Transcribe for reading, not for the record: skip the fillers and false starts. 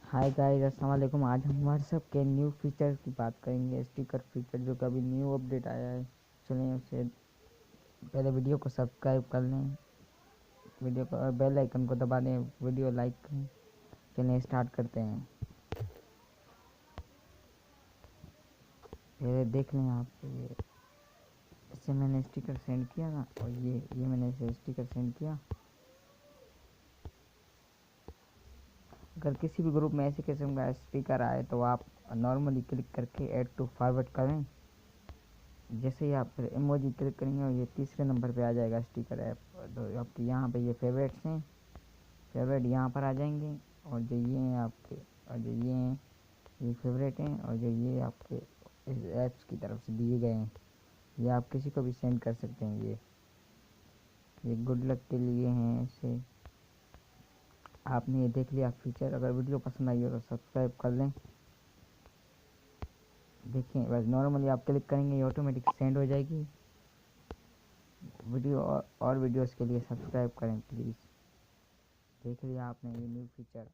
Hi guys, अस्सलाम वालेकुम। आज हम व्हाट्सएप के न्यू फीचर की बात करेंगे, स्टिकर फीचर जो कभी न्यू अपडेट आया है। चलें उसे पहले वीडियो को सब्सक्राइब कर लें, वीडियो को और बेल आइकन को दबा दें, वीडियो लाइक करें। चलें स्टार्ट करते हैं। पहले देख लें आप इससे मैंने स्टिकर सेंड किया था और ये मैंने इसे स्टिकर सेंड किया। अगर किसी भी ग्रुप में ऐसे किस्म का स्टिकर आए तो आप नॉर्मली क्लिक करके ऐड टू फॉरवर्ड करें। जैसे ही आप फिर इमोजी क्लिक करेंगे और ये तीसरे नंबर पे आ जाएगा स्टिकर ऐप, तो आपके यहाँ पे ये फेवरेट्स हैं, फेवरेट यहाँ पर आ जाएंगे। और जो ये हैं आपके, और जो ये हैं ये फेवरेट हैं, और जो ये आपके इस ऐप्स की तरफ से दिए गए हैं, ये आप किसी को भी सेंड कर सकते हैं। ये गुड लक के लिए हैं। इसे आपने ये देख लिया फीचर। अगर वीडियो पसंद आई हो तो सब्सक्राइब कर लें। देखें, बस नॉर्मली आप क्लिक करेंगे ये ऑटोमेटिक सेंड हो जाएगी वीडियो। और वीडियोस के लिए सब्सक्राइब करें प्लीज़। देख लिया आपने ये न्यू फीचर।